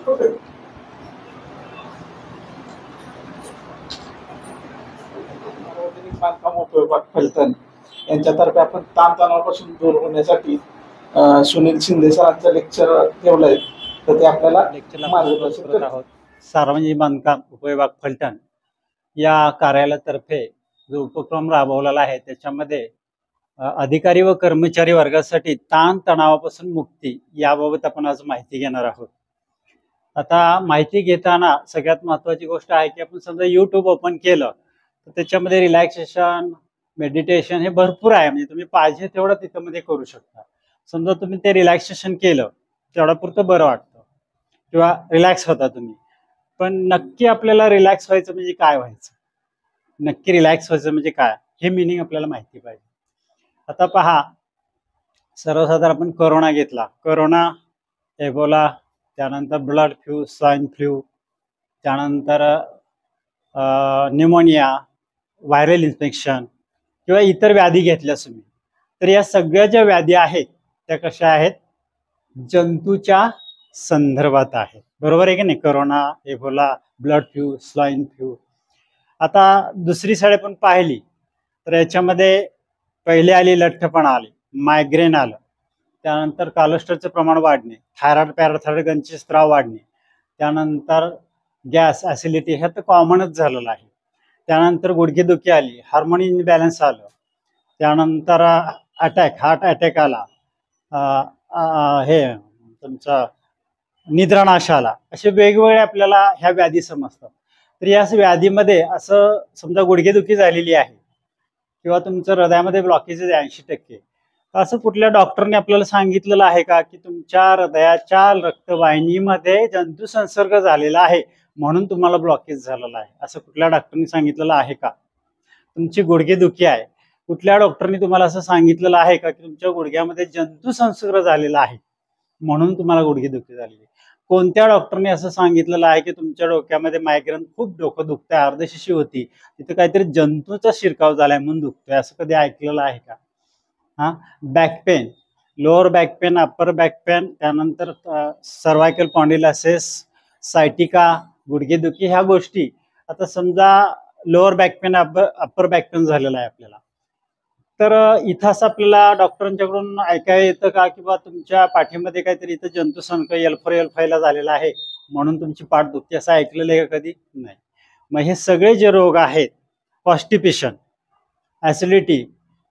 सार्वजनिक बांधकाम उपविभाग फलटण यांच्यातर्फे आपण ताणतणावापासून दूर होण्यासाठी सुनील शिंदे सरांचं लेक्चर ठेवलंय, तर ते आपल्याला मार्गदर्शन करत आहोत. सार्वजनिक बांधकाम उपविभाग फलटण या कार्यालयातर्फे जो उपक्रम राबवलेला आहे त्याच्यामध्ये अधिकारी व कर्मचारी वर्गासाठी ताण तणावापासून मुक्ती याबाबत आपण आज माहिती घेणार आहोत. आता माहिती घेताना सगळ्यात महत्त्वाची गोष्ट आहे की आपण समजा YouTube ओपन केलं तर त्याच्यामध्ये रिलॅक्सेशन, मेडिटेशन हे भरपूर आहे, म्हणजे तुम्ही पाहिजे तेवढं तिच्यामध्ये करू शकता. समजा तुम्ही ते रिलॅक्सेशन केलं तेवढा पुरतं बरं वाटतं किंवा रिलॅक्स होता तुम्ही, पण नक्की आपल्याला रिलॅक्स व्हायचं म्हणजे काय व्हायचं, नक्की रिलॅक्स व्हायचं म्हणजे काय हे मिनिंग आपल्याला माहिती पाहिजे. आता पहा, सर्वसाधारण आपण कोरोना घेतला, कोरोना, एबोला, त्यानंतर ब्लड फ्लू, स्वाईन फ्लू, त्यानंतर न्यूमोनिया, व्हायरल इन्फेक्शन किंवा इतर व्याधी घेतल्या तुम्ही, तर या सगळ्या ज्या व्याधी आहेत त्या कशा आहेत, जंतूच्या संदर्भात आहेत. बरोबर आहे की नाही? Corona, Ebola, blood flu, swine flu. आता दुसरी साईड आपण पाहिली तर याच्यामध्ये पहिले आली लठ्ठपणा आली, मायग्रेन आलं, त्यानंतर कोलेस्ट्रॉलचं प्रमाण वाढणे, थायरॉइड पॅराथायरॉइड ग्रंथीचे स्त्राव वाढणे, त्यानंतर गॅस, ॲसिडिटी हे तर कॉमनच झालेलं आहे. त्यानंतर गुडघेदुखी आली, हार्मोन इनबॅलन्स आलं, त्यानंतर अटॅक, हार्ट अटॅक आला, हे तुमचा निद्रानाश आला. असे वेगवेगळे आपल्याला ह्या व्याधी समजतात. तर या व्याधीमध्ये असं समजा गुडघेदुखी झालेली आहे किंवा तुमचं हृदयामध्ये ब्लॉकेज आहे 80%, असं कुठल्या डॉक्टरने आपल्याला सांगितलेलं आहे का की तुमच्या हृदयाच्या रक्तवाहिनीमध्ये जंतू संसर्ग झालेला आहे म्हणून तुम्हाला ब्लॉकेज झालेला आहे, असं कुठल्या डॉक्टरने सांगितलेलं आहे का? तुमची गुडघेदुखी आहे, कुठल्या डॉक्टरने तुम्हाला असं सांगितलेलं आहे का की तुमच्या गुडघ्यामध्ये जंतू संसर्ग झालेला आहे म्हणून तुम्हाला गुडघेदुखी झालेली? कोणत्या डॉक्टरने असं सांगितलेलं आहे की तुमच्या डोक्यामध्ये मायग्रेन, खूप डोकं दुखतंय, अर्धशिशी होती, तिथे काहीतरी जंतूचा शिरकाव झालाय म्हणून दुखतोय, असं कधी ऐकलेलं आहे का? Back pain, lower back pain, upper back pain, त्यानंतर सर्वायकल स्पॉन्डिलोसिस, सायटिका, गुडघेदुखी, ह्या गोष्टी. आता समजा lower back pain, upper back pain झालेला आहे आपल्याला, तर इथं असं आपल्याला डॉक्टरांच्याकडून ऐकायला येतं का की बा तुमच्या पाठीमध्ये काहीतरी इथं जंतू संसर्ग L4 L5 ला झालेला आहे म्हणून तुमची पाठ दुखते, असं ऐकलेलं आहे का कधी? नाही. मग हे सगळे जे रोग आहेत, कॉन्स्टिपेशन, ॲसिडिटी,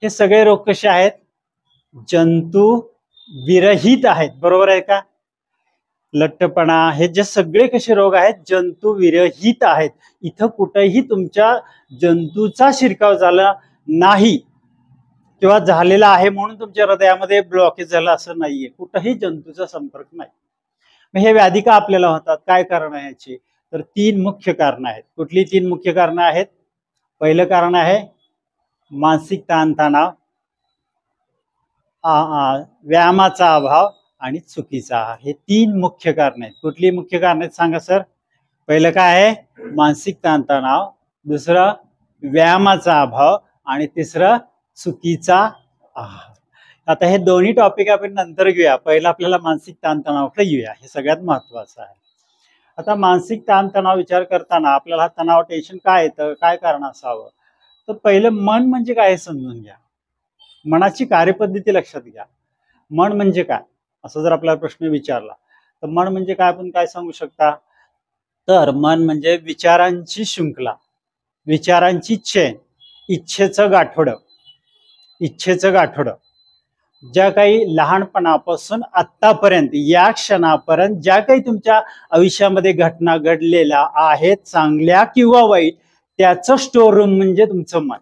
हे सगळे रोग कसे आहेत? जंतू विरहित आहेत. बरोबर आहे का? लठ्ठपणा, हे जे सगळे कसे रोग आहेत, जंतू विरहित आहेत. इथं कुठेही तुमच्या जंतूचा शिरकाव झाला नाही किंवा झालेला आहे म्हणून तुमच्या हृदयामध्ये ब्लॉकेज झाला असं नाहीये, कुठेही जंतूचा संपर्क नाही. मग हे व्याधी का आपल्याला होतात, काय कारण आहे याची? तर 3 मुख्य कारणं आहेत. कुठली 3 मुख्य कारणं आहेत? पहिलं कारण आहे मानसिक ताणतणाव, व्यायामाचा अभाव आणि चुकीचा आहार. हे 3 मुख्य कारण आहेत. कुठली मुख्य कारण आहेत सांगा सर? पहिलं काय आहे? मानसिक ताणतणाव, दुसरं व्यायामाचा अभाव आणि तिसरं चुकीचा आहार. आता हे दोन्ही टॉपिक आपण नंतर घेऊया, पहिलं आपल्याला मानसिक ताणतणावाकडे येऊया, हे सगळ्यात महत्वाचं आहे. आता मानसिक ताणतणाव विचार करताना आपल्याला तणाव, टेन्शन काय येतं, काय कारण असावं, तर पहिलं मन म्हणजे काय हे समजून घ्या. मनाची कार्यपद्धती लक्षात घ्या. मन म्हणजे काय असं जर आपल्याला प्रश्न विचारला तर मन म्हणजे काय, आपण काय सांगू शकता? तर मन म्हणजे विचारांची शृंखला, विचारांची चेन, इच्छेचं गाठोडं. ज्या काही लहानपणापासून आतापर्यंत या क्षणापर्यंत ज्या काही तुमच्या आयुष्यामध्ये घटना घडलेल्या आहेत, चांगल्या किंवा वाईट, त्याचं स्टोर रूम म्हणजे तुमचं मन.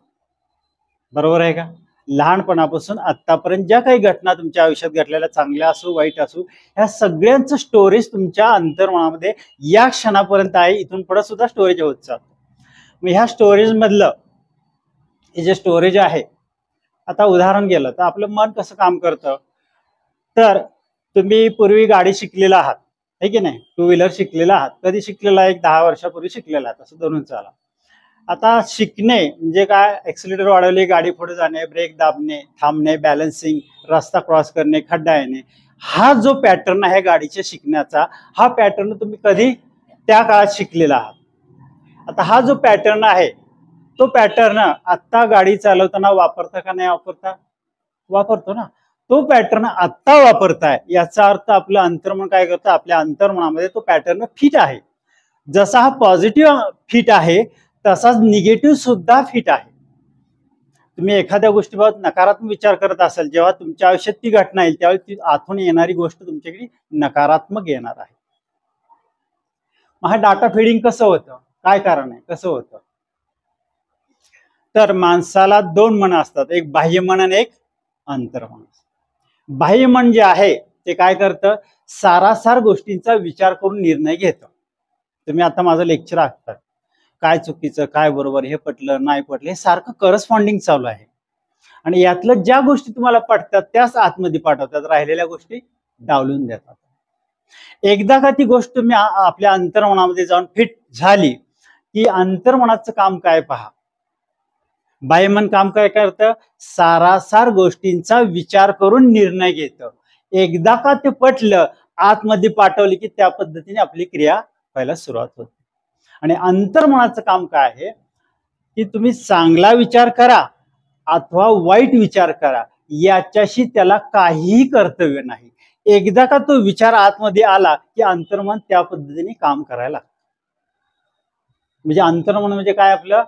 बरोबर आहे का? लहानपणापासून आतापर्यंत ज्या काही घटना तुमच्या आयुष्यात घडलेल्या, चांगल्या असो वाईट असो, ह्या सगळ्यांचं स्टोरेज तुमच्या अंतर्मनामध्ये या क्षणापर्यंत आहे, इथून पुढे सुद्धा स्टोरेज होत जातं. मग ह्या स्टोरेज मधलं हे जे स्टोरेज आहे, आता उदाहरण गेलं तर आपलं मन कसं काम करतं, तर तुम्ही पूर्वी गाडी शिकलेला आहात, है की नाही? 2 व्हीलर शिकलेला आहात. कधी शिकलेला? एक 10 वर्षापूर्वी शिकलेला आहात, असं धरून चाला. आता शिकणे म्हणजे काय? एक्सिलेटर वाढवले, गाडी पुढे जाणे, ब्रेक दाबणे, थांबणे, बॅलन्सिंग, रस्ता क्रॉस करणे, खड्डा येणे, हा जो पॅटर्न आहे गाडीच्या शिकण्याचा, हा पॅटर्न तुम्ही कधी त्या काळात शिकलेला आहात. आता हा जो पॅटर्न आहे तो पॅटर्न आत्ता गाडी चालवताना वापरता का नाही वापरता? वापरतो ना. तो पॅटर्न आत्ता वापरताय याचा अर्थ आपलं अंतर्मन काय करतं, आपल्या अंतर्मनामध्ये तो पॅटर्न फिट आहे. जसा हा पॉझिटिव्ह फिट आहे तसाच निगेटिव्ह सुद्धा फिट आहे. तुम्ही एखाद्या गोष्टीबाबत नकारात्मक विचार करत असाल, जेव्हा तुमच्या आयुष्यात ती घटना येईल त्यावेळी ती आतून येणारी गोष्ट तुमच्याकडे नकारात्मक येणार आहे. मग हा डाटा फिडिंग कसं होतं, काय कारण आहे, कसं होतं? तर माणसाला दोन मन असतात, एक बाह्यमन आणि एक अंतर्मन. बाह्यमन जे आहे ते काय करतं, सारासार गोष्टींचा विचार करून निर्णय घेतं. तुम्ही आता माझं लेक्चर ऐकता, काय चुकीचं काय बरोबर हे पटलं नाही पटलं हे सारखं करस्पॉन्डिंग चालू आहे. आणि यातलं ज्या गोष्टी तुम्हाला पटतात त्याच आतमध्ये पाठवतात, राहिलेल्या गोष्टी डावलून देतात. एकदा का ती गोष्ट तुम्ही आपल्या अंतर्मनामध्ये जाऊन फिट झाली की अंतर्मनाचं काम काय पहा. बाह्यमन काम काय करतं, सारासार गोष्टींचा विचार करून निर्णय घेतं. एकदा का ते पटलं, आतमध्ये पाठवली की त्या पद्धतीने आपली क्रिया व्हायला सुरुवात होते. आणि अंतर्मनाचं काम काय आहे की तुम्ही चांगला विचार करा अथवा वाईट विचार करा, याच्याशी त्याला काहीही कर्तव्य नाही. एकदा का तो विचार आतमध्ये आला की अंतर्मन त्या पद्धतीने काम करायला लागतं. म्हणजे अंतर्मन म्हणजे काय, आपलं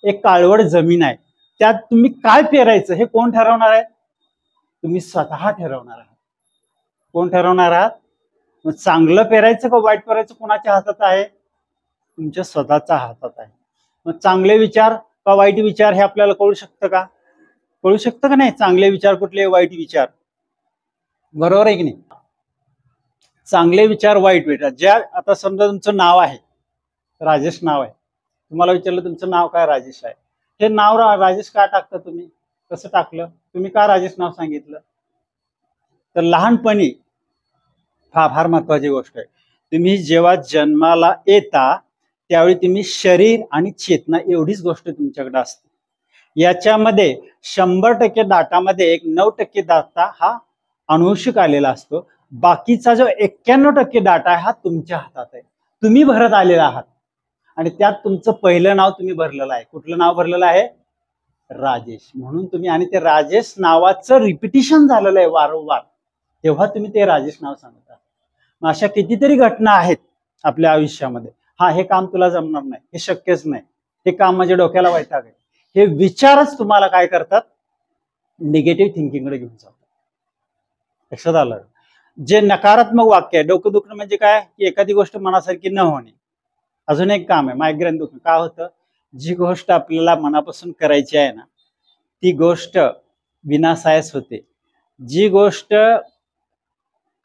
एक काळवड जमीन आहे, त्यात तुम्ही काय पेरायचं हे कोण ठरवणार आहे? तुम्ही स्वतः ठरवणार आहात. कोण ठरवणार आहात? मग चांगलं पेरायचं का वाईट पेरायचं कोणाच्या हातात आहे? तुमच्या स्वतःच्या हातात आहे. मग चांगले विचार का वाईट विचार हे आपल्याला कळू शकतं का? कळू शकतं का नाही? चांगले विचार कुठले, वाईट विचार, बरोबर आहे की नाही? चांगले विचार वाईट विचार, ज्या आता समजा तुमचं नाव आहे राजेश नाव आहे, तुम्हाला विचारलं तुमचं नाव काय, राजेश आहे. हे नाव राजेश का टाकता तुम्ही, कसं टाकलं, तुम्ही का राजेश नाव सांगितलं? तर लहानपणी फार महत्वाची गोष्ट आहे, तुम्ही जेव्हा जन्माला येता त्यावेळी तुम्ही शरीर आणि चेतना एवढीच गोष्ट तुमच्याकडे असते. याच्यामध्ये 100% डाटामध्ये एक 9% डाटा हा अनुवंशिक आलेला असतो. बाकीचा जो 91% डाटा आहे हा तुमच्या हातात आहे, तुम्ही भरत आलेला आहात. आणि त्यात तुमचं पहिलं नाव तुम्ही भरलेलं आहे. कुठलं नाव भरलेलं आहे? राजेश. म्हणून तुम्ही, आणि ते राजेश नावाचं रिपिटिशन झालेलं आहे वारंवार, तेव्हा तुम्ही ते राजेश नाव सांगता. अशा कितीतरी घटना आहेत आपल्या आयुष्यामध्ये, हा हे काम तुला जमणार नाही, हे शक्यच नाही, हे काम माझ्या डोक्याला वैताग आहे, हे विचारच तुम्हाला काय करतात, निगेटिव्ह थिंकिंगकडे घेऊन जातात. लक्षात आलं? जे नकारात्मक वाक्य आहे, डोकं दुखणं म्हणजे काय, की एखादी गोष्ट मनासारखी न होणे. अजून एक काम आहे मायग्रेन दुखणं. काय होतं, जी गोष्ट आपल्याला मनापासून करायची आहे ना ती गोष्ट विनासायस होते. जी गोष्ट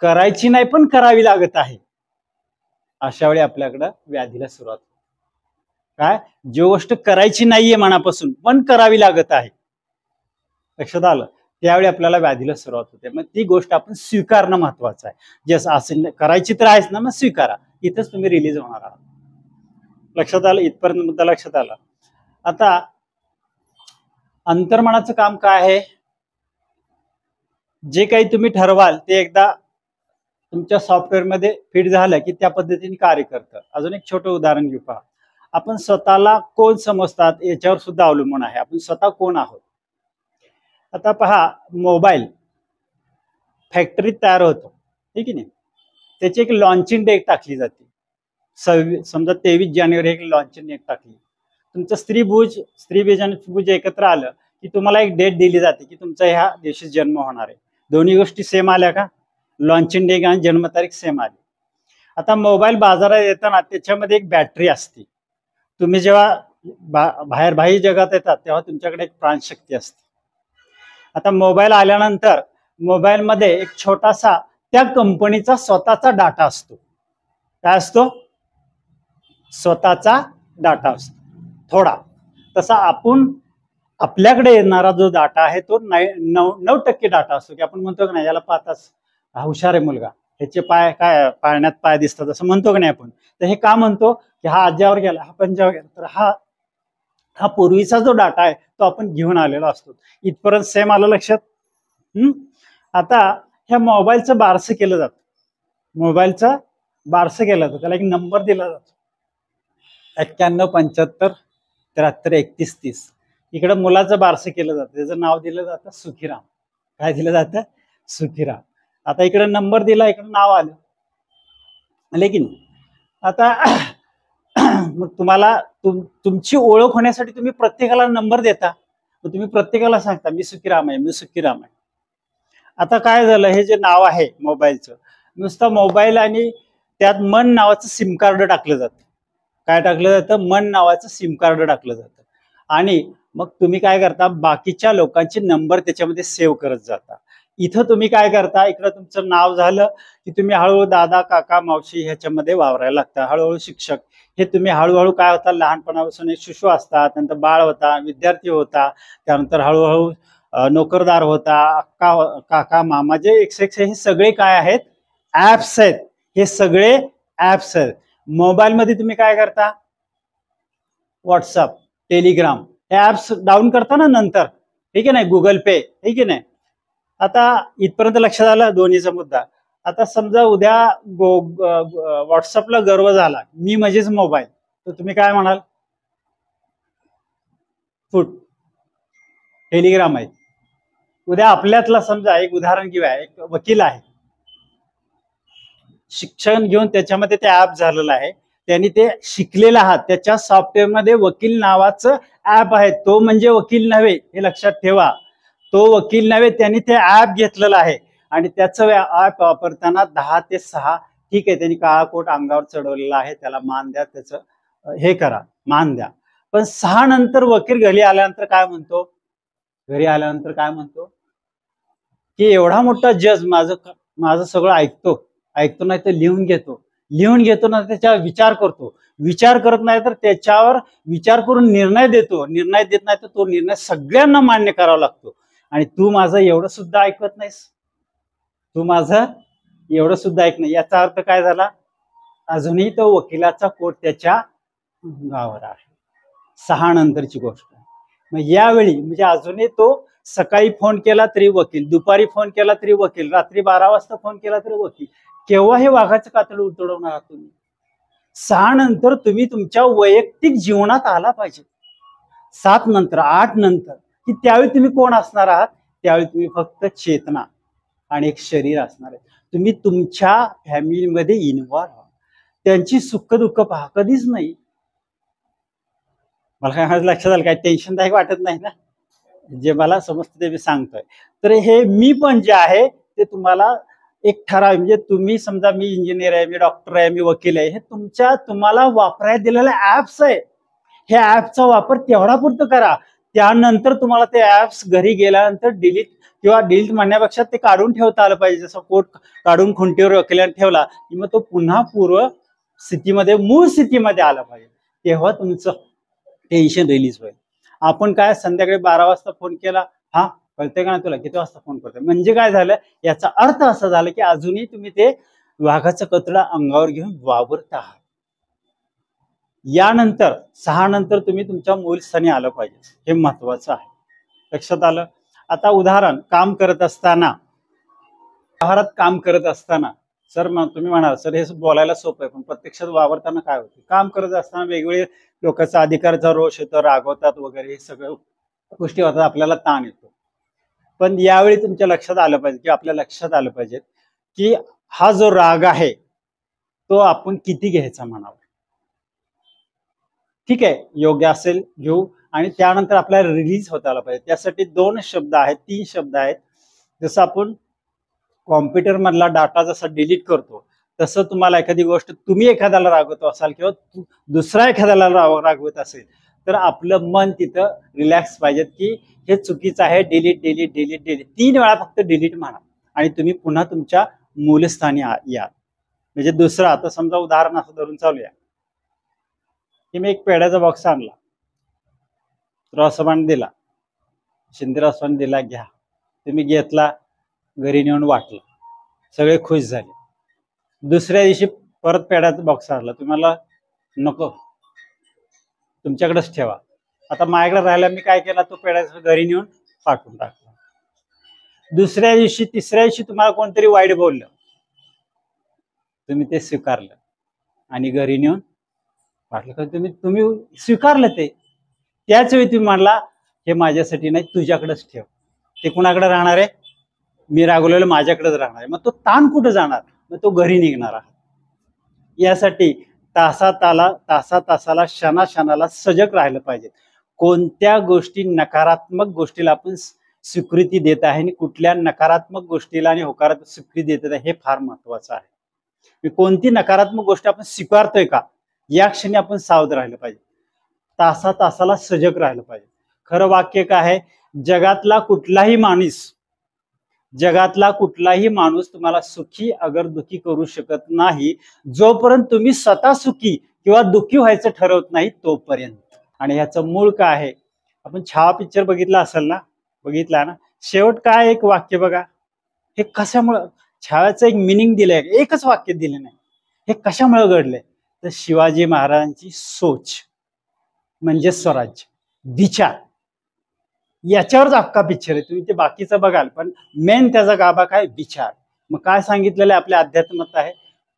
करायची नाही पण करावी लागत आहे, अशा वेळी आपल्याकडं व्याधीला सुरुवात होते. काय, जी गोष्ट करायची नाहीये मनापासून पण करावी लागत आहे, लक्षात आलं, त्यावेळी आपल्याला व्याधीला सुरुवात होते. मग ती गोष्ट आपण स्वीकारणं महत्वाचं आहे. जसं असं करायची तर आहेच ना, मग स्वीकारा, इथंच तुम्ही रिलीज होणार आहात. लक्षात आलं? इथपर्यंत मुद्दा लक्षात आला. आता अंतर्मनाचं काम काय आहे, जे काही तुम्ही ठरवाल ते एकदा तुमच्या सॉफ्टवेअरमध्ये फिट झालं की त्या पद्धतीने कार्य करतं. अजून एक छोटं उदाहरण घेऊ पहा. आपण स्वतःला कोण समजतात याच्यावर सुद्धा अवलंबून आहे, आपण स्वतः कोण आहोत. आता पहा, मोबाईल फॅक्टरीत तयार होतो, ठीक आहे नाही, त्याची एक लॉन्चिंग डेट टाकली जाते. समजा 23 जानेवारी एक लॉन्चिंग डेट टाकली. तुमचं स्त्रीबीज आणि भुज एकत्र आलं की तुम्हाला एक डेट दिली जाते की तुमचा ह्या दिवशी जन्म होणार आहे. दोन्ही गोष्टी सेम आल्या का? लॉन्चिंग डेट आणि जन्मतारीख सेम आली. आता मोबाईल बाजारात येताना त्याच्यामध्ये एक बॅटरी असते. तुम्ही जेव्हा बाह्य जगात येतात तेव्हा तुमच्याकडे एक प्राणशक्ती असते. आता मोबाईल आल्यानंतर मोबाईलमध्ये एक छोटासा त्या कंपनीचा स्वतःचा डाटा असतो. काय असतो? स्वतःचा डाटा असतो थोडा. तसा आपण आपल्याकडे येणारा जो डाटा आहे तो 9% डाटा असतो, की आपण म्हणतो की नाही याला पाहताच हुशार आहे मुलगा, ह्याचे पाय काय पाळण्यात पाय दिसतात असं म्हणतो की नाही आपण. तर हे का म्हणतो की हा आज्यावर गेला, हा पंजावर गेला, तर हा पूर्वीचा जो डाटा आहे तो आपण घेऊन आलेला असतो. इथपर्यंत सेम आलं लक्षात? आता ह्या मोबाईलचं बारसं केलं जातं. मोबाईलचं बारसं केलं जातं, त्याला एक नंबर दिला जातो 9175733130. इकडं मुलाचं बारसं केलं जातं, त्याचं नाव दिलं जातं सुखीराम. काय दिलं जातं? सुखीराम. आता इकडे नंबर दिला, इकडे नाव आलं, लेकिन आता मग तुम्हाला तुमची ओळख होण्यासाठी तुम्ही प्रत्येकाला नंबर देता, मग तुम्ही प्रत्येकाला सांगता मी सुखीराम आहे, मी सुखीराम आहे. आता काय झालं, हे जे नाव आहे मोबाईलचं, नुसतं मोबाईल आणि त्यात मन नावाचं सिम कार्ड टाकलं जातं. काय टाकलं जातं? मन नावाचं सिम कार्ड टाकलं जातं. आणि मग तुम्ही काय करता, बाकीच्या लोकांचे नंबर त्याच्यामध्ये सेव्ह करत जाता. इथं तुम्ही काय करता, इकडं तुमचं नाव झालं की तुम्ही हळूहळू दादा काका मावशी ह्याच्यामध्ये वावरायला लागता. हळूहळू शिक्षक हे तुम्ही हळूहळू काय होता, लहानपणापासून एक शिशु असतात, नंतर बाळ होता, विद्यार्थी होता, त्यानंतर हळूहळू नोकरदार होता, अक्का काका मामा, जे एक्स हे सगळे काय आहेत? ऍप्स आहेत. हे सगळे ऍप्स आहेत. मोबाईलमध्ये तुम्ही काय करता? व्हॉट्सअप, टेलिग्राम हे ऍप्स डाऊन करता ना नंतर, ठीक आहे नाही, गुगल पे, ठीक आहे नाही. आता इथपर्यंत लक्षात आलं दोन्हीचा मुद्दा. आता समजा उद्या व्हॉट्सअपला गर्व झाला, मी म्हणजेच मोबाईल, तर तुम्ही काय म्हणाल? फुट. टेलिग्राम आहे. उद्या आपल्यातला समजा एक उदाहरण घेऊया, एक वकील आहे, शिक्षण घेऊन त्याच्यामध्ये ते ऍप झालेलं आहे, त्यांनी ते शिकलेलं आहात, त्याच्या सॉफ्टवेअरमध्ये वकील नावाचं ऍप आहे, तो म्हणजे वकील नव्हे, हे लक्षात ठेवा. तो वकील नव्हे, त्यांनी ते ऍप घेतलेलं आहे आणि त्याचं ऍप वापरताना 10 ते 6, ठीक आहे, त्यांनी काळा कोट अंगावर चढवलेला आहे, त्याला मान द्या, त्याचं हे करा, मान द्या. पण 6 नंतर वकील घरी आल्यानंतर काय म्हणतो? घरी आल्यानंतर काय म्हणतो की एवढा मोठा जज माझं सगळं ऐकतो नाही तर लिहून घेतो ना, त्याच्यावर विचार करतो, विचार करत नाही तर त्याच्यावर विचार करून निर्णय देत नाही तर तो निर्णय सगळ्यांना मान्य करावा लागतो. आणि तू माझं एवढं सुद्धा ऐकत नाहीस, तू माझं एवढं सुद्धा ऐक नाही. याचा अर्थ काय झाला? अजूनही तो वकिलाचा कोट त्याच्या अंगावर आहे. 6 नंतरची गोष्ट. मग यावेळी म्हणजे अजूनही तो सकाळी फोन केला तरी वकील, दुपारी फोन केला तरी वकील, रात्री 12 वाजता फोन केला तरी वकील. केव्हा हे वाघाचं कातड उतरवणार आहात तुम्ही? 6 नंतर तुम्ही तुमच्या वैयक्तिक जीवनात आला पाहिजे. 7 नंतर, 8 नंतर, की त्यावेळी तुम्ही कोण असणार आहात? त्यावेळी तुम्ही फक्त चेतना आणि एक शरीर असणार आहे. तुम्ही तुमच्या फॅमिलीमध्ये इन्व्हॉल्व व्हा, त्यांची सुख दुःख पहा. कधीच नाही. मला काय माझं लक्षात आलं, काय टेन्शनदायक वाटत नाही ना? जे मला समजतं ते मी सांगतोय. तर हे मी पण जे आहे ते तुम्हाला एक ठराव, म्हणजे तुम्ही समजा मी इंजिनियर आहे, मी डॉक्टर आहे, मी वकील आहे, हे तुम्हाला वापरायला दिलेले ऍप्स आहे. हे ऍपचा वापर तेवढा पुरतं करा. त्यानंतर तुम्हाला ते ऍप्स घरी गेल्यानंतर डिलीट म्हणण्यापेक्षा ते काढून ठेवता आलं पाहिजे. जसं कोट काढून खुंटीवर वकिलाने ठेवला की मग तो पुन्हा पूर्व स्थितीमध्ये, मूळ स्थितीमध्ये आला पाहिजे. तेव्हा तुमचं टेन्शन रिलीज होईल. आपण काय संध्याकाळी 12 वाजता फोन केला, हा कळतंय का ना तुला किती वाजता फोन करतोय, म्हणजे काय झालं, याचा अर्थ असा झाला की अजूनही तुम्ही ते वाघाचं कतडा अंगावर घेऊन वावरत आहात. यानंतर 6 नंतर तुम्ही तुमच्या मूलस्थानी आलं पाहिजे, हे महत्वाचं आहे. लक्षात आलं? आता उदाहरण, काम करत असताना, आहारात काम करत असताना, सर मग तुम्ही म्हणाल सर हे बोलायला सोपं आहे, पण प्रत्यक्षात वावरताना काय होतं? काम करत असताना वेगवेगळे लोकांचा अधिकारचा रोष येतो, रागवतात वगैरे, हे सगळं गोष्टी होतात, आपल्याला ताण येतो. पण यावेळी तुमच्या लक्षात आलं पाहिजे की आपल्या लक्षात आलं पाहिजे की हा जो राग आहे तो आपण किती घ्यायचा म्हणावा. ठीक आहे, योग्य असेल घेऊ, आणि त्यानंतर आपल्याला रिलीज होता आला पाहिजे. त्यासाठी 2 शब्द आहेत, 3 शब्द आहेत. जसं आपण कॉम्प्युटर मधला डाटा जसा डिलीट करतो, तसं तुम्हाला एखादी गोष्ट, तुम्ही एखाद्याला रागवतो असाल किंवा दुसरा एखाद्याला रागवत असेल, तर आपलं मन तिथं रिलॅक्स पाहिजे की हे चुकीचं आहे, डिलीट डिलीट डिलीट डिलीट 3 वेळा फक्त डिलीट म्हणा आणि तुम्ही पुन्हा तुमच्या मूलस्थानी या. म्हणजे दुसरं, आता समजा उदाहरण असं धरून चालूया की मी एक पेढ्याचा बॉक्स आणला, रसवान दिला, शिंदे रसवान दिला, घ्या. तुम्ही घेतला, घरी नेऊन वाटला, सगळे खुश झाले. दुसऱ्या दिवशी परत पेढ्याचा बॉक्स आणला, तुम्हाला नको, तुमच्याकडेच ठेवा. आता माझ्याकडे राहिला, मी काय केला, तो पेढ्याचा घरी नेऊन फाटून टाकला. दुसऱ्या दिवशी तिसऱ्या दिवशी तुम्हाला कोणतरी वाईट बोललं, तुम्ही ते स्वीकारलं आणि घरी नेऊन वाटलं का तुम्ही स्वीकारलं ते. त्याच वेळी तुम्ही म्हणला हे माझ्यासाठी नाही, तुझ्याकडेच ठेव. ते कुणाकडे राहणार आहे? मी रागवलेलं माझ्याकडेच राहणार आहे. मग तो ताण कुठं जाणार? मग तो घरी निघणार आहे. यासाठी तासाला क्षणाला सजग राहिलं पाहिजे. कोणत्या गोष्टी नकारात्मक गोष्टीला आपण स्वीकृती देत आहे आणि कुठल्या नकारात्मक गोष्टीला आणि होकारात्मक स्वीकृती देत आहे, हे फार महत्वाचं आहे. कोणती नकारात्मक गोष्ट आपण स्वीकारतोय का, या क्षणी आपण सावध राहिलं पाहिजे. तासाला सजग राहिलं पाहिजे. खरं वाक्य काय आहे? जगातला कुठलाही माणूस तुम्हाला सुखी अगर दुखी करू शकत नाही, जोपर्यंत तुम्ही स्वतः सुखी किंवा दुखी व्हायचं ठरवत नाही तोपर्यंत. आणि ह्याचं मूळ काय आहे? आपण छावा पिक्चर बघितला असेल ना, बघितला ना, शेवट काय एक वाक्य बघा. हे कशामुळं छाव्याचं एक मिनिंग दिलंय, एकच वाक्य दिले नाही. हे कशामुळे घडलंय? तर शिवाजी महाराजांची सोच म्हणजे स्वराज्य, विचार, याच्यावरच अख्खा पिक्चर आहे. तुम्ही ते बाकीचं बघाल, पण मेन त्याचा गाभा काय? विचार. मग काय सांगितलेलं आहे आपल्या अध्यात्मात आहे?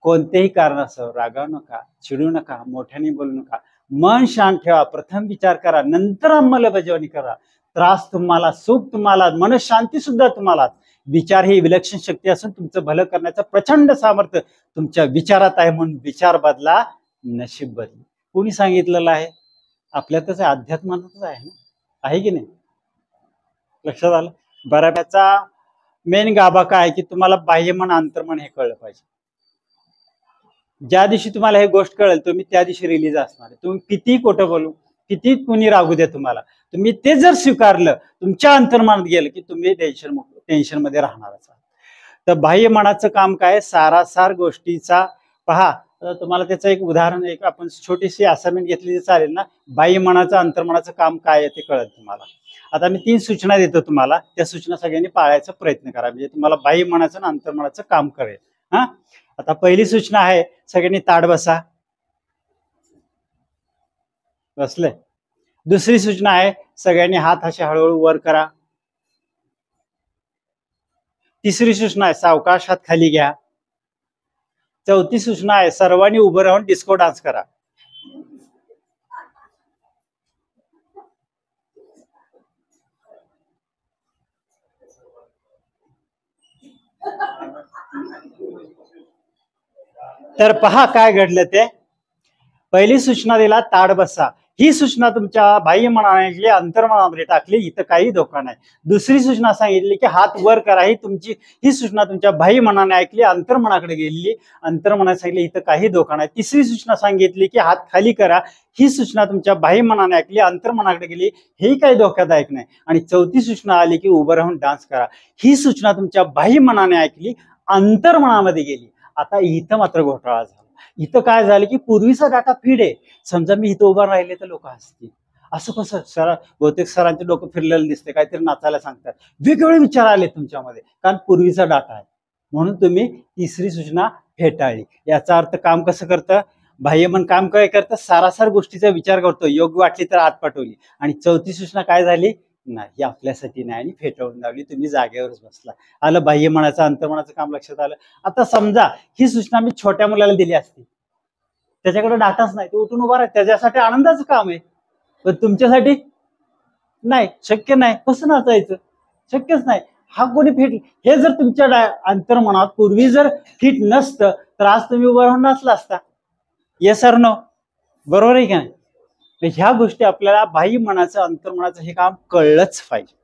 कोणतेही कारणास्तव रागावू नका, चिडू नका, मोठ्याने बोलू नका, मन शांत ठेवा, प्रथम विचार करा, नंतर अंमलबजावणी करा. त्रास तुम्हाला, सुख तुम्हाला, मनशांती सुद्धा तुम्हाला. विचार ही विलक्षण शक्ती असून तुमचं भलं करण्याचं प्रचंड सामर्थ्य तुमच्या विचारात आहे. म्हणून विचार बदला, नशीब बदला. कोणी सांगितलेलं आहे? आपल्यातच आहे, अध्यात्मातच आहे ना, आहे की नाही? लक्षात आलं? बऱ्याचचा मेन गाभा काय आहे की तुम्हाला बाह्यमन अंतर्मन हे कळलं पाहिजे. ज्या दिवशी तुम्हाला हे गोष्ट कळेल, तुम्ही त्या दिवशी रिलीज असणार आहे. तुम्ही किती खोटं बोलू, किती कुणी रागू द्या तुम्हाला, तुम्ही ते जर स्वीकारलं, तुमच्या अंतर्मनात गेलं की तुम्ही टेन्शन मध्ये राहणार असाल. तर बाह्य मनाचं काम काय? सारासार गोष्टीचा पहा. तुम्हाला त्याचं एक उदाहरण, एक आपण छोटीशी असाइनमेंट घेतली तर चालेल ना. बाह्य मनाचं अंतर्मनाचं काम काय आहे ते कळेल तुम्हाला. आता मी 3 सूचना देतो तुम्हाला, त्या सूचना सगळ्यांनी पाळायचा प्रयत्न करा, म्हणजे तुम्हाला बाह्य मनाचं आणि अंतर्मनाचं काम कळेल. हा, आता पहिली सूचना आहे, सगळ्यांनी ताठ बसा. बसले. दुसरी सूचना आहे, सगळ्यांनी हात असे हळूहळू वर करा. तिसरी सूचना आहे, सावकाश हात खाली घ्या. चौथी सूचना आहे, सर्वांनी उभं राहून डिस्को डान्स करा. तर पहा काय घडलं ते. पहिली सूचना दिला, ताड बसा. ही सूचना तुमच्या बाह्य मनाने अंतर्मनामध्ये टाकली, इथं काही धोका नाही. दुसरी सूचना सांगितली की हात वर करा, ही सूचना तुमच्या बाह्य मनाने ऐकली, अंतर्मनाकडे गेलेली, अंतर्मनाने सांगितली इथं काही धोका नाही. तिसरी सूचना सांगितली की हात खाली करा, ही सूचना तुमच्या बाह्य मनाने ऐकली, अंतर्मनाकडे गेली, हे काही धोकादायक नाही. आणि चौथी सूचना आली की उभं राहून डान्स करा, ही सूचना तुमच्या बाह्य मनाने ऐकली, अंतर्मनामध्ये गेली. आता इथं मात्र घोटाळा झाला. इथं काय झालं की पूर्वीचा डाटा फीड आहे. समजा मी इथं उभं राहिले तर लोक हसतील, असं कसं? बहुतेक सरांचे डोकं फिरलेलं दिसते, काहीतरी नाचायला सांगतात, वेगवेगळे विचार आले तुमच्यामध्ये, कारण पूर्वीचा डाटा आहे. म्हणून तुम्ही तिसरी सूचना फेटाळली. याचा अर्थ काम कसं करतं? बाह्यमन काम काय करतं? सारासार गोष्टीचा विचार करतो, योग्य वाटली तर आत पाठवली. आणि चौथी सूचना काय झाली? नाही, आपल्यासाठी नाही, आणि फेटाळून लावली. तुम्ही जागेवरच बसला. आलं बाह्य मनाचं अंतर्मनाचं काम लक्षात आलं. आता समजा ही सूचना मी छोट्या मुलाला दिली असती, त्याच्याकडे डाटाच नाही, तो उठून उभा राहत, त्याच्यासाठी आनंदाचं काम आहे, पण तुमच्यासाठी नाही, शक्य नाही. कसं नाचायचं? शक्यच नाही. हा कोणी फिट, हे जर तुमच्या अंतर्मनात पूर्वी जर फिट नसतं तर आज तुम्ही उभं राहून नाचला असता. येस और नो? बरोबर आहे का नाही? ह्या गोष्टी आपल्याला बाह्य मनाचं अंतर्मनाचं हे काम कळलंच पाहिजे.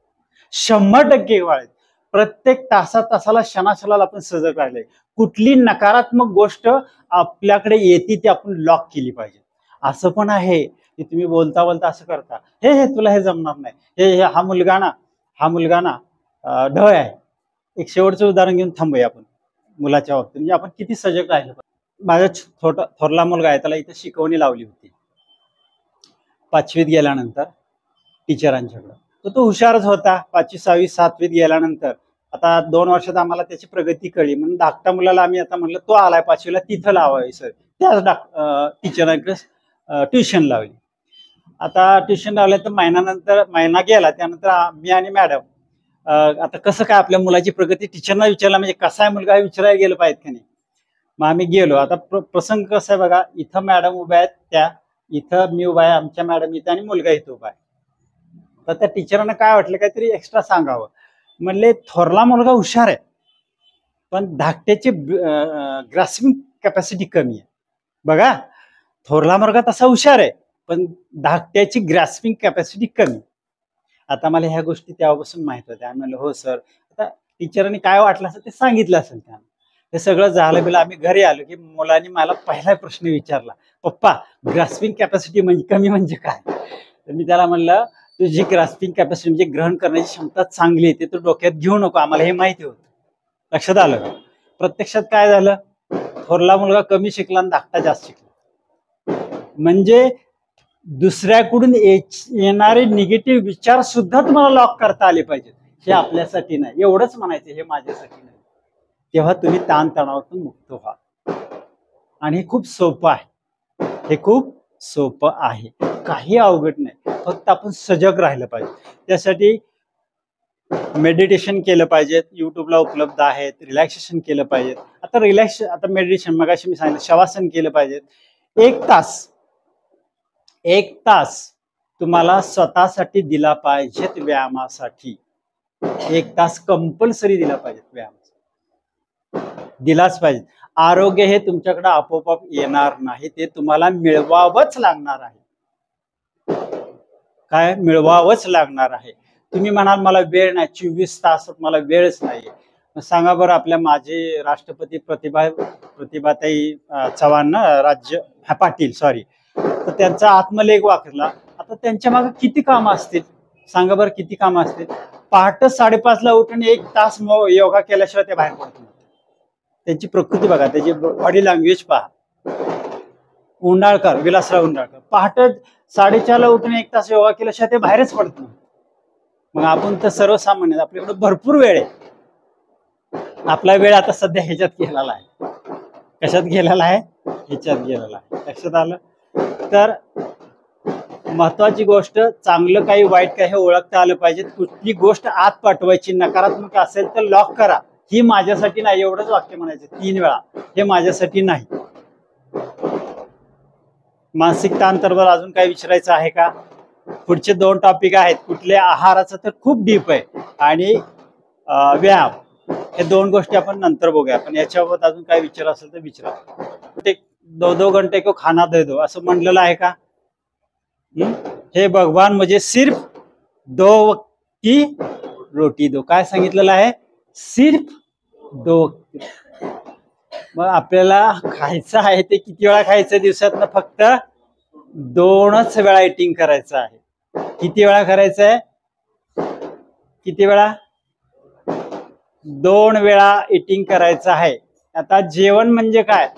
100% कळायचं. प्रत्येक तासाला क्षणाला आपण सजग राहिले. कुठली नकारात्मक गोष्ट आपल्याकडे येते ती आपण लॉक केली पाहिजे. असं पण आहे की तुम्ही बोलता बोलता असं करता, हे तुला हे जमणार नाही, हे हा मुलगा ना ढ आहे. एक शेवटचं उदाहरण घेऊन थांबूया आपण मुलाच्या बाबतीत, म्हणजे आपण किती सजग राहिलं. माझा थोरला मुलगा आहे, त्याला इथे शिकवणी लावली होती 5वीत गेल्यानंतर टीचरांच्याकडं. तर तो हुशारच होता. 5वी 6वी 7वीत गेल्यानंतर आता 2 वर्षात आम्हाला त्याची प्रगती कळली, म्हणून धाकटा मुलाला आम्ही आता म्हणलं तो आलाय 5वीला, तिथं लावावी सर. त्याच टीचरांकडे ट्युशन लावली. आता ट्युशन लावल्या तर महिना गेला, त्यानंतर मी आणि मॅडम आता कसं काय आपल्या मुलाची प्रगती टीचरना विचारला म्हणजे कसा आहे मुलगा हे विचारायला गेलं पाहिजे का नाही. मग आम्ही गेलो. आता प्रसंग कसा आहे बघा, इथं मॅडम उभ्या आहेत, त्या इथं मी उभा आहे, आमच्या मॅडम इथं आणि मुलगा इथं उभा आहे. तर त्या टीचरांना काय वाटलं काहीतरी एक्स्ट्रा सांगावं. म्हणले थोरला मुलगा हुशार आहे पण धाकट्याची ग्रास्पिंग कॅपॅसिटी कमी आहे. बघा, थोरला मुलगा तसा हुशार आहे पण धाकट्याची ग्रास्पिंग कॅपॅसिटी कमी. आता मला ह्या गोष्टी तेव्हापासून माहित होत्या. आम्ही म्हणलं हो सर. आता टीचरांनी काय वाटलं असं ते सांगितलं असेल त्यांना. हे सगळं झालं बिलं आम्ही घरी आलो की मुलांनी मला पहिला प्रश्न विचारला, पप्पा ग्रास्पिंग कॅपॅसिटी म्हणजे कमी म्हणजे काय. तर मी त्याला म्हणलं तुझी ग्रास्पिंग कॅपॅसिटी म्हणजे ग्रहण करण्याची क्षमता चांगली आहे, ते तू डोक्यात घेऊ नको, आम्हाला हे माहिती होतं. लक्षात आलं का. प्रत्यक्षात काय झालं, थोरला मुलगा कमी शिकला आणि धाकटा जास्त शिकला. म्हणजे दुसऱ्याकडून येणारे निगेटिव्ह विचार सुद्धा तुम्हाला लॉक करता आले पाहिजेत. हे आपल्यासाठी नाही, एवढंच म्हणायचं, हे माझ्यासाठी नाही. तेव्हा तुम्ही ताणतणावातून मुक्त व्हा. आणि हे खूप सोपं आहे, हे खूप सोपं आहे, काही अवघड नाही. फक्त आपण सजग राहिलं पाहिजे. त्यासाठी मेडिटेशन केलं पाहिजे, युट्यूबला उपलब्ध आहेत. रिलॅक्सेशन केलं पाहिजे. आता मेडिटेशन मगाशी मी सांगितलं, शवासन केलं पाहिजे. एक तास तुम्हाला स्वतःसाठी दिला पाहिजेत व्यायामासाठी. 1 तास कंपल्सरी दिला पाहिजे, व्यायामासाठी दिलाच पाहिजे. आरोग्य हे तुमच्याकडे आपोआप येणार नाही, ते तुम्हाला मिळवावंच लागणार आहे. काय मिळवावंच लागणार आहे. तुम्ही म्हणाल मला वेळ नाही, 24 तास मला वेळच नाहीये. सांगा बरं, आपल्या माजी राष्ट्रपती प्रतिभाताई चव्हाण ना, पाटील सॉरी, तर त्यांचा आत्मलेख वाचला. आता त्यांच्या मागे किती कामं असतील सांगा बरं, किती कामं असतील. पहाटे 5:30ला उठून 1 तास योगा केल्याशिवाय ते बाहेर पडत नाही. त्यांची प्रकृती बघा, त्याची बॉडी लँग्वेज पहा. विलासराव उंडाळकर पहाटे 4:30ला उठून 1 तास योगा केल्याशिवाय ते बाहेरच पडत नाही. मग आपण तर सर्वसामान्य, आपल्याकडे भरपूर वेळ आहे. आपला वेळ आता सध्या ह्याच्यात गेलेला आहे. कशात गेलेला आहे? ह्याच्यात गेलेला आहे. लक्षात आलं. तर महत्वाची गोष्ट, चांगलं काही वाईट काही हे ओळखता आलं पाहिजे. कुठली गोष्ट आत पाठवायची नकारात्मक असेल तर लॉक करा. ही माझ्यासाठी नाही, एवढंच वाक्य म्हणायचं 3 वेळा, हे माझ्यासाठी नाही. मानसिक ताणतणावावर अजून काही विचारायचं आहे का? पुढचे 2 टॉपिक आहेत. कुठले? आहाराचं तर खूप डीप आहे, आणि व्यायाम, हे 2 गोष्टी आपण नंतर बघूया. पण याच्याबाबत अजून काही विचार असेल तर विचारा. ते 2-2 घंटे को खाना दे दो असं म्हणलेलं आहे का? हे भगवान मुझे सिर्फ 2 वक्त की रोटी दो, काय सांगितलेलं आहे? सिर्फ 2 वक्त. मग आपल्याला खायचं आहे ते किती वेळा खायचं? दिवसातनं फक्त 2च वेळा इटिंग करायचं आहे. किती वेळा करायचं आहे? किती वेळा? 2 वेळा इटिंग करायचं आहे. आता जेवण म्हणजे काय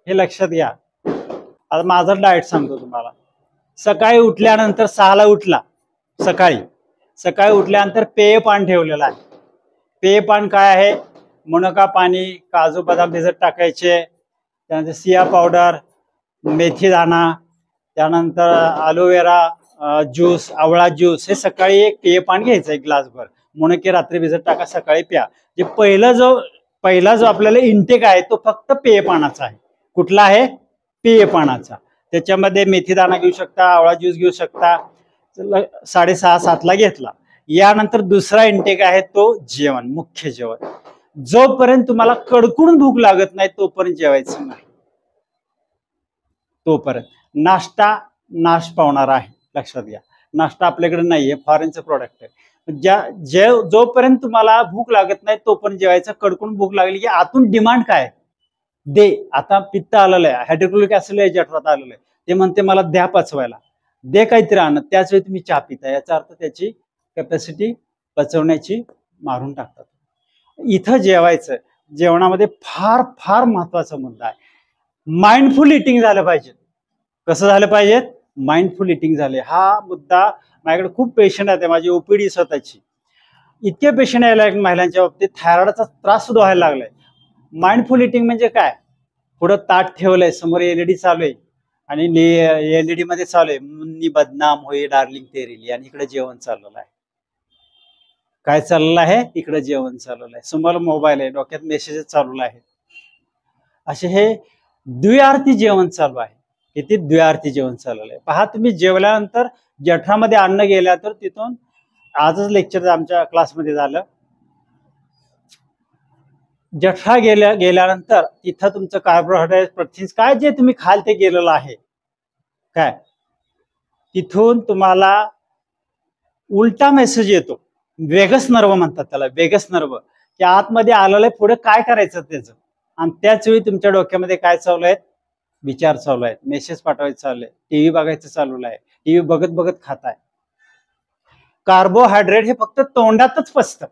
हे लक्षात घ्या. आता माझं डाएट सांगतो तुम्हाला. सकाळी उठल्यानंतर 6ला उठला, सकाळी उठल्यानंतर पेय पान ठेवलेलं आहे. पेय पान काय आहे? मुनका पाणी, काजू बदाम भिजत टाकायचे, त्यानंतर सिया पावडर, मेथी दाणा, त्यानंतर अलोवेरा ज्यूस, आवळा ज्यूस, हे सकाळी एक पेय पान घ्यायचं 1 ग्लासभर. मुनके रात्री भिजत टाका, सकाळी प्या. जे पहिला जो आपल्याला इंटेक आहे तो फक्त पेय पानाचा आहे. कुठला आहे? पेय पानाचा. त्याच्यामध्ये मेथी दाणा घेऊ शकता, आवळा ज्यूस घेऊ शकता. 6:30-7ला घेतला. यानंतर दुसरा इंटेक आहे तो जेवण, मुख्य जेवण. जोपर्यंत तुम्हाला कडकडून भूक लागत नाही तोपर्यंत जेवायचं नाही. तोपर्यंत नाश्ता नाश पावणार आहे, लक्षात घ्या. नाश्ता आपल्याकडे नाहीये, फॉरेनचं प्रोडक्ट आहे. जोपर्यंत तुम्हाला भूक लागत नाही तोपर्यंत जेवायचं. कडकडून भूक लागली की आतून डिमांड काय दे. आता पित्त आलेलं आहे, हायड्रोक्लोरिक ऍसिड जठरात आलेलं आहे, ते म्हणते मला द्या पचवायला, दे काहीतरी अन्न. त्याच वेळी तुम्ही चहा पिता, याचा अर्थ त्याची कॅपॅसिटी पचवण्याची मारून टाकतात. इथं जेवायचं. जेवणामध्ये फार फार महत्वाचा मुद्दा आहे, माइंडफुल इटिंग झालं पाहिजे. कसं झालं पाहिजे? माइंडफुल इटिंग झाले. हा मुद्दा, माझ्याकडे खूप पेशंट आहे, माझी ओपीडी स्वतःची. इतके पेशंट यायला महिलांच्या बाबतीत थायरॉइडचा त्रास सुद्धा व्हायला लागलाय. माइंडफुल इटिंग म्हणजे काय? पुढं ताट ठेवलंय, समोर एलईडी चालू आहे, आणि एलईडी मध्ये चालू आहे मुन्नी बदनाम होई डार्लिंग तेरेली, आणि इकडे जेवण चाललेलं आहे. काय चाललेलं आहे, इकडे जेवण चाललेलं आहे, समोर मोबाईल आहे, डोक्यात मेसेज चालू आहे. असे हे द्विअर्थी जेवण चालू आहे. किती द्विअर्थी जेवण चाललेलं आहे पहा. तुम्ही जेवल्यानंतर जठरामध्ये अन्न गेल्या तर तिथून, आजच लेक्चर आमच्या क्लासमध्ये झालं, जठरा गेल्यानंतर तिथं तुमचं कार्बोहायड्रेट, प्रोटीन्स काय जे तुम्ही खाल ते गेलेलं आहे. काय तिथून तुम्हाला उलटा मेसेज येतो, वेगस नर्व म्हणतात त्याला, वेगस नर्व, की आतमध्ये आलेलं आहे, पुढे काय करायचं त्याचं. आणि त्याच वेळी तुमच्या डोक्यामध्ये काय चालू आहेत, विचार चालू आहेत, मेसेज पाठवायचं चालू आहे, टीव्ही बघायचं चालू आहे, टीव्ही बघत बघत खाताय. कार्बोहायड्रेट हे फक्त तोंडातच पचतं,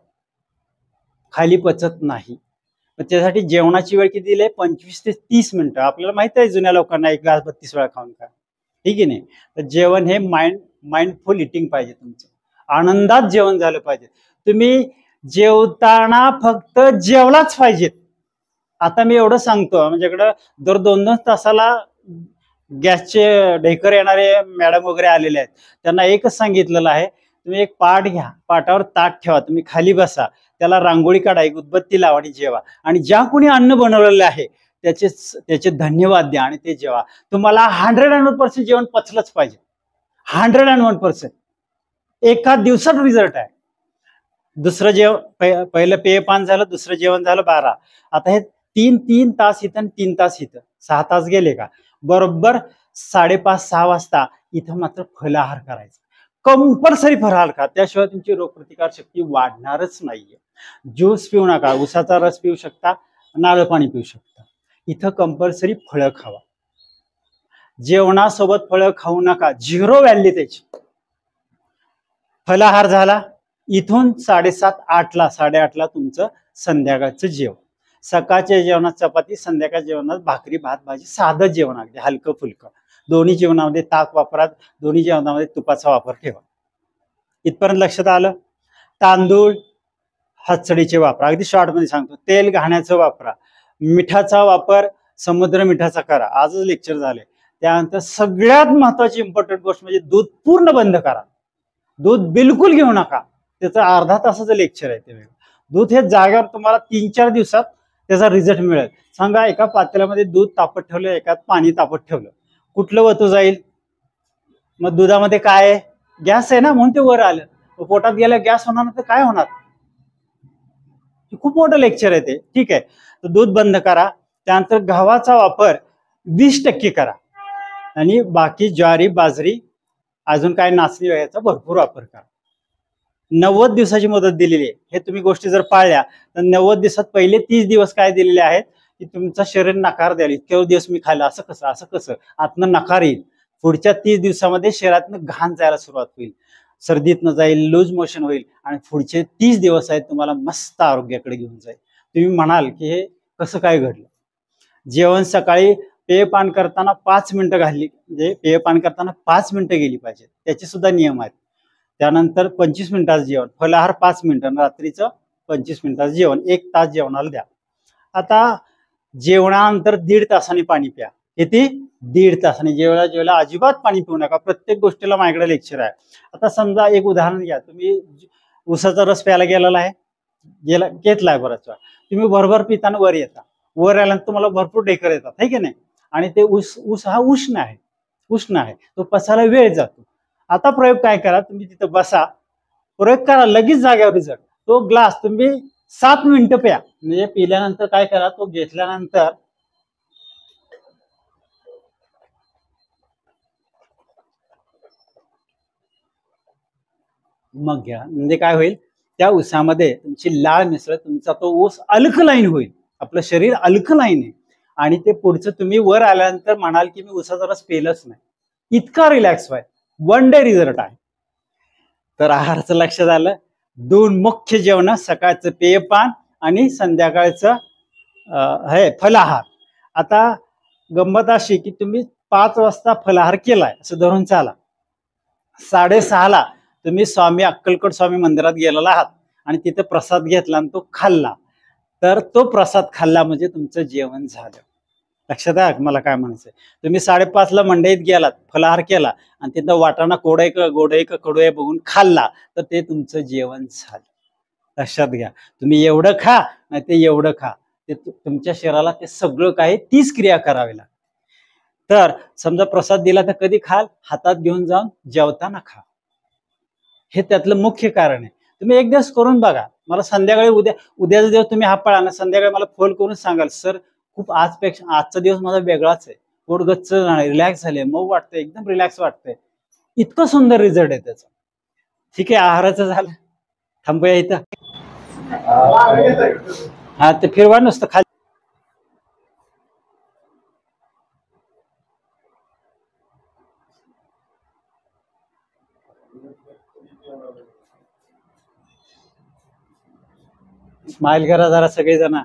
खाली पचत नाही. त्यासाठी जेवणाची वेळ किती दिली, 25 ते 30 मिनिटं. आपल्याला माहित आहे जुन्या लोकांना 1 घास 32 वेळा खाऊन का, ठीक आहे नाही. तर जेवण हे माइंडफुल इटिंग पाहिजे, तुमचं आनंदात जेवण झालं पाहिजे. तुम्ही जेवताना फक्त जेवलाच पाहिजेत. आता मी एवढं सांगतो, माझ्याकडं दर 2-2 तासाला गॅसचे ढेकर येणारे मॅडम वगैरे आलेले आहेत. त्यांना एकच सांगितलेलं आहे, तुम्ही एक पाट घ्या, पाटावर ताट ठेवा, तुम्ही खाली बसा, त्याला रांगोळी काढा, एक उदबत्ती लावा आणि जेवा. आणि ज्या कोणी अन्न बनवलेलं आहे त्याचे धन्यवाद द्या आणि ते जेवा. तुम्हाला 101% जेवण पचलंच पाहिजे, 101%. एका दिवसात रिझल्ट आहे. दुसरं जेवण, पहिलं पेयपान झालं, दुसरं जेवण झालं 12. आता हे 3 तास इथं 3 तास इथं, 6 तास गेले का. बरोबर 5:30-6 वाजता इथं मात्र फलाहार करायचा, कंपल्सरी फलाहार खा, त्याशिवाय तुमची रोगप्रतिकार शक्ती वाढणारच नाहीये. ज्यूस पिऊ नका, उसाचा रस पिऊ शकता, नारळ पाणी पिऊ शकता. इथं कंपल्सरी फळं खावा. जेवणासोबत फळं खाऊ नका, 0 व्हॅल्यू त्याची. फलाहार झाला, इथून 7:30-8ला तुमचं संध्याकाळचं जेवण. सकाळच्या जेवणात चपाती, संध्याकाळच्या जेवणात भाकरी, भात, भाजी, साधं जेवण, अगदी हलकं फुलकं. दोन्ही जेवणामध्ये ताक वापरा, दोन्ही जेवणामध्ये तुपाचा वापर ठेवा. इथपर्यंत लक्षात आलं. तांदूळ हचडीचे वापरा, अगदी शॉर्टमध्ये सांगतो. तेल घाण्याचं वापरा, मिठाचा वापर समुद्र मिठाचा करा, आजच लेक्चर झाले. त्यानंतर सगळ्यात महत्वाची इम्पॉर्टंट गोष्ट म्हणजे दूध पूर्ण बंद करा, दूध बिलकुल घेऊ नका. त्याचं अर्धा तासाचं लेक्चर आहे ते. दूध हे जाग्यावर तुम्हाला 3-4 दिवसात त्याचा रिझल्ट मिळेल. सांगा, एका पातेल्यामध्ये दूध तापत ठेवलं, एकात पाणी तापत ठेवलं, कुठलं वतू जाईल. मग दुधामध्ये काय आहे, गॅस आहे ना, म्हणून ते वर आलं. पोटात गेलं गॅस होणार तर काय होणार. खूप मोठं लेक्चर आहे ते, ठीक आहे. तर दूध बंद करा. त्यानंतर गव्हाचा वापर 20% करा आणि बाकी ज्वारी, बाजरी, अजून काय नाचणी याचा भरपूर वापर करा. 90 दिवसाची मुदत दिलेली आहे. हे तुम्ही गोष्टी जर पाळल्या तर 90 दिवसात पहिले 30 दिवस काय दिलेले आहेत, की तुमचं शरीर नकार द्याल, इतके दिवस मी खाल्लं, असं कसं आतनं नकार येईल. पुढच्या 30 दिवसामध्ये शरीरातनं घाण जायला सुरुवात होईल, सर्दीतनं जाईल, लूज मोशन होईल आणि पुढचे 30 दिवस आहेत तुम्हाला मस्त आरोग्याकडे घेऊन जाईल. तुम्ही म्हणाल की हे कसं काय घडलं. जेवण सकाळी पेयपान करताना 5 मिनिटं घालली, म्हणजे पेयपान करताना 5 मिनिटं गेली पाहिजे, त्याचे सुद्धा नियम आहेत. त्यानंतर 25 मिनिटाचं जेवण, फलाहार 5 मिनिटं, रात्रीचं 25 मिनिटाचं जेवण, 1 तास जेवणाला द्या. आता जेवणानंतर 1.5 तासाने पाणी प्या. किती? 1.5 तासाने. जेवला अजिबात पाणी पिऊ नका. प्रत्येक गोष्टीला माझ्याकडे लेक्चर आहे. आता समजा एक उदाहरण घ्या, तुम्ही उसाचा रस प्यायला गेलेला आहे, घेतलाय बराच वेळा, तुम्ही भरभर पिताना वर येता, वर आल्यानंतर तुम्हाला भरपूर ढेकर येतात, है की नाही. आणि ते ऊस हा उष्ण आहे, तो पचायला वेळ जातो. आता प्रयोग काय करा, तुम्ही तिथं बसा, प्रयोग करा, लगेच जाग्यावर रिझल्ट. तो ग्लास तुम्ही 7 मिनिटं प्या. म्हणजे पिल्यानंतर काय करा, तो घेतल्यानंतर मग घ्या. म्हणजे काय होईल, त्या ऊसामध्ये तुमची लाळ मिसळत तुमचा तो ऊस अल्कलाईन होईल. आपलं शरीर अल्कलाईन आहे आणि ते पुढचं तुम्ही वर आल्यानंतर म्हणाल की मी ऊसाचा रस पेलच नाही, इतका रिलॅक्स व्हाय. 1 डे रिझल्ट आहे. तर आहाराचं लक्षात आलं. 2 मुख्य जेवण, सकाळचं पेयपान आणि संध्याकाळचं हे फलाहार. आता गंमत अशी की तुम्ही 5 वाजता फलाहार केलाय असं धरून चाला, 6:30ला तुम्ही स्वामी अक्कलकोट स्वामी मंदिरात गेलेला आहात आणि तिथे प्रसाद घेतला आणि तो खाल्ला, तर तो प्रसाद खाल्ला म्हणजे तुमचं जेवण झालं. लक्षात आहे मला काय म्हणायचंय. तुम्ही 5:30ला मंडईत गेलात, फलाहार केला आणि तिथं वाटाणा गोड आहे का कडू आहे बघून खाल्ला, तर ते तुमचं जेवण झालं. लक्षात घ्या. तुम्ही एवढं खा नाही ते एवढं खा, ते तुमच्या शरीराला ते सगळं काही तीच क्रिया करावी लागते. तर समजा प्रसाद दिला तर कधी खाल? हातात घेऊन जाऊन जेवताना खा. हे त्यातलं मुख्य कारण आहे. तुम्ही एक दिवस करून बघा. मला संध्याकाळी उद्याचा दिवस तुम्ही हा पाळा ना, संध्याकाळी मला फोन करून सांगाल, सर खूप आजचा दिवस माझा वेगळाच आहे, पोट गच्च झालंय, रिलॅक्स झाले, मऊ वाटतंय, एकदम रिलॅक्स वाटतंय, इतकं सुंदर रिझल्ट आहे त्याचा. ठीक आहे, आहाराचं झालं, थांबूया इथं. हा, ते फिरवा नुसतं खाली. स्माइल करा जरा सगळेजण.